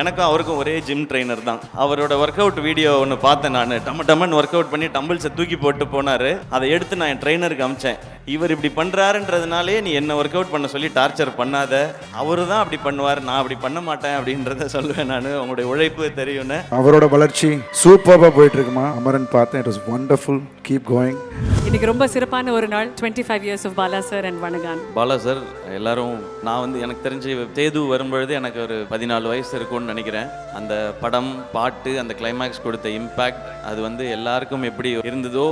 எனக்கும் அவருக்கும் ஒரே ஜிம் ட்ரெயினர் தான். அவரோட ஒர்க் அவுட் வீடியோ ஒன்று பார்த்தேன். நான் டம்மன் ஒர்க் அவுட் பண்ணி டம்பிள்ஸை தூக்கி போட்டு போனார். அதை எடுத்து நான் என் ட்ரெயினருக்கு அமிச்சேன். இவர் இப்படி பண்ணுறாருன்றதுனாலே நீ என்ன ஒர்க் அவுட் பண்ண சொல்லி டார்ச்சர் பண்ணாத, அவரு தான் அப்படி பண்ணுவார், நான் அப்படி பண்ண மாட்டேன் அப்படின்றத சொல்லுவேன். நான் உங்களுடைய உழைப்பு தெரியும்னு. அவரோட வளர்ச்சி சூப்பராக போயிட்டு இருக்குமா அமரன் பார்த்தேன். It was wonderful. Keep going. இன்னைக்கு ரொம்ப சிறப்பான ஒரு நாள். 25 years of Bala sir and Vanangaan. Bala sir எல்லாரும் நான் எனக்கு தெரிஞ்சு தேது வரும்பொழுது எனக்கு ஒரு 14 வயசு இருக்கும்னு நினைக்கிறேன். அந்த படம், பாட்டு, அந்த கிளைமேக்ஸ் கொடுத்த இம்பேக்ட் அது எல்லாருக்கும் எப்படி இருந்ததோ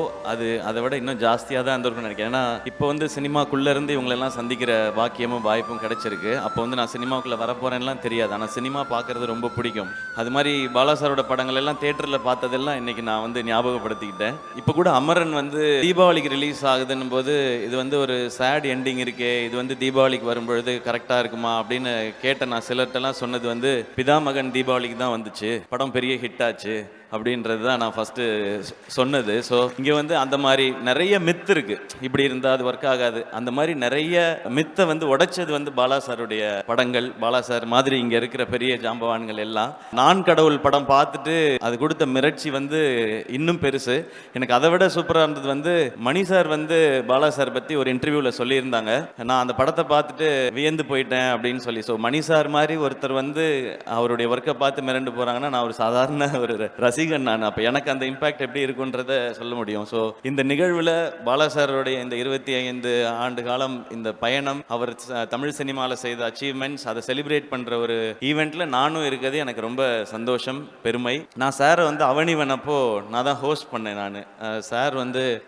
அதை விட இன்னும் ஜாஸ்தியாக தான் இருந்திருக்கும்னு நினைக்கிறேன். ஏன்னா இப்போ சினிமாக்குள்ளே இருந்து இவங்களெல்லாம் சந்திக்கிற பாக்கியமும் வாய்ப்பும் கிடைச்சிருக்கு. அப்போ நான் சினிமாவுக்குள்ளே வரப்போறேன்லாம் தெரியாது. ஆனால் சினிமா பார்க்குறது ரொம்ப பிடிக்கும். அது மாதிரி பாலா சாரோட படங்கள் எல்லாம் தேட்டரில் பார்த்ததெல்லாம் இன்னைக்கு நான் ஞாபகப்படுத்திக்கிட்டேன். இப்போ கூட அமரன் தீபாவளிக்கு ரிலீஸ் ஆகுதுன்னு போது இது ஒரு சேட் எண்டிங் இருக்கே, இது தீபாவளிக்கு வரும்பொழுது கரெக்டாக இருக்குமா அப்படின்னு கேட்ட நான் சிலர்கிட்டலாம் சொன்னது பிதா மகன் தீபாவளிக்கு தான் வந்துச்சு, படம் பெரிய ஹிட் ஆச்சு அப்படின்றது தான் நான் ஃபஸ்ட்டு சொன்னது. ஸோ இங்கே அந்த மாதிரி நிறைய மித்து இருக்குது. இப்படி இருந்தால் அது ஒர்க் ஆகாது. அந்த மாதிரி நிறைய மித்தை உடைச்சது பாலா சாருடைய படங்கள். பாலா சார் மாதிரி இங்கே இருக்கிற பெரிய ஜாம்பவான்கள் எல்லாம். நான் கடவுள் படம் பார்த்துட்டு அது கொடுத்த மிரட்சி இன்னும் பெருசு. எனக்கு அதை விட சூப்பராக இருந்தது மணி சார் பாலா சார் பற்றி ஒரு இன்டர்வியூவில் சொல்லியிருந்தாங்க. நான் அந்த படத்தை பார்த்துட்டு வியந்து போயிட்டேன் அப்படின்னு சொல்லி. ஸோ மணி சார் மாதிரி ஒருத்தர் அவருடைய ஒர்க்கை பார்த்து மிரண்டு போகிறாங்கன்னா நான் ஒரு சாதாரண ஒரு ரசிகன். நான் அப்போ எனக்கு அந்த இம்பாக்ட் எப்படி இருக்குன்றத சொல்ல முடியும். ஸோ இந்த நிகழ்வில் பாலா சாரோடைய இந்த 25 ஆண்டு காலம் இந்த பயணம், அவர் தமிழ் சினிமாவில் செய்த அச்சீவ்மெண்ட்ஸ், அதை செலிப்ரேட் பண்ணுற ஒரு ஈவெண்ட்டில் நானும் இருக்கிறது எனக்கு ரொம்ப சந்தோஷம், பெருமை. நான் சாரை அவனிவன் அப்போ நான் தான் ஹோஸ்ட் பண்ணேன். நான் சார்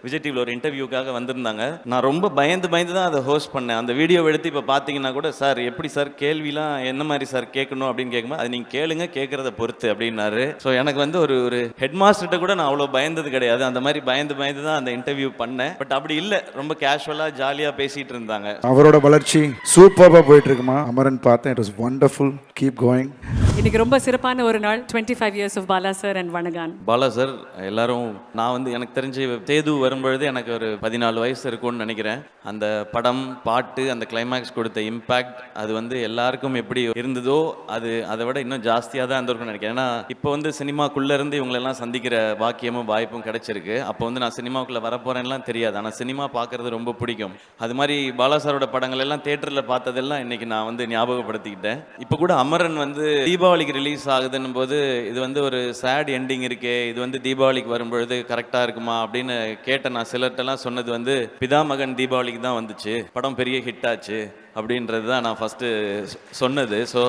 விஜய் டிவியில் ஒரு இன்டர்வியூக்காக வந்திருந்தாங்க. நான் ரொம்ப பயந்து தான் அதை ஹோஸ்ட் பண்ணேன். அந்த வீடியோ எடுத்து இப்போ பார்த்தீங்கன்னா கூட, சார் எப்படி சார் கேள்விலாம் என்ன மாதிரி சார் கேட்கணும் அப்படின்னு கேட்கும்போது, அது நீங்கள் கேளுங்க, கேட்குறத பொறுத்து அப்படின்னாரு. ஸோ எனக்கு ஒரு ஹெட் மாஸ்டர்கிட்ட கூட நான் அவ்வளோ பயந்தது கிடையாது. அந்த மாதிரி பயந்து தான் அந்த இன்டர்வியூ பண்ணேன். பட் அப்படி இல்லை, ரொம்ப கேஷுவலாக ஜாலியாக பேசிகிட்டு இருந்தாங்க. அவரோட வளர்ச்சி சூப்பராக போயிட்டு இருக்குமா அமரன் பார்த்தேன். It was wonderful. Keep going. இன்னைக்கு ரொம்ப சிறப்பான ஒரு நாள். 25 years of Bala sir and Vanangaan. Bala sir எல்லாரும் நான் எனக்கு தெரிஞ்சு தேது வரும்பொழுது எனக்கு ஒரு 14 வயசு இருக்கும்னு நினைக்கிறேன். அந்த படம், பாட்டு, அந்த கிளைமேக்ஸ் கொடுத்த இம்பேக்ட் அது எல்லாருக்கும் எப்படி இருந்ததோ அதை விட இன்னும் ஜாஸ்தியாக தான் இருந்திருக்கும்னு நினைக்கிறேன். ஏன்னா இப்போ சினிமாக்குள்ளே இருந்து இவங்களெல்லாம் சந்திக்கிற பாக்கியமும் வாய்ப்பும் கிடைச்சிருக்கு. அப்போ நான் சினிமாவுக்குள்ளே வரப்போறேன்லாம் தெரியாது. ஆனால் சினிமா பார்க்குறது ரொம்ப பிடிக்கும். அது மாதிரி பாலா சாரோட படங்கள் எல்லாம் தேட்டரில் பார்த்ததெல்லாம் இன்னைக்கு நான் ஞாபகப்படுத்திக்கிட்டேன். இப்போ கூட அமரன் தீபாவளிக்கு ரிலீஸ் ஆகுதுன்னு போது இது ஒரு சேட் எண்டிங் இருக்கே, இது தீபாவளிக்கு வரும்பொழுது கரெக்டாக இருக்குமா அப்படின்னு கேட்ட நான் சிலர்கிட்டலாம் சொன்னது பிதா மகன் தீபாவளிக்கு தான் வந்துச்சு, படம் பெரிய ஹிட் ஆச்சு அப்படின்றது தான் நான் ஃபஸ்ட்டு சொன்னது. ஸோ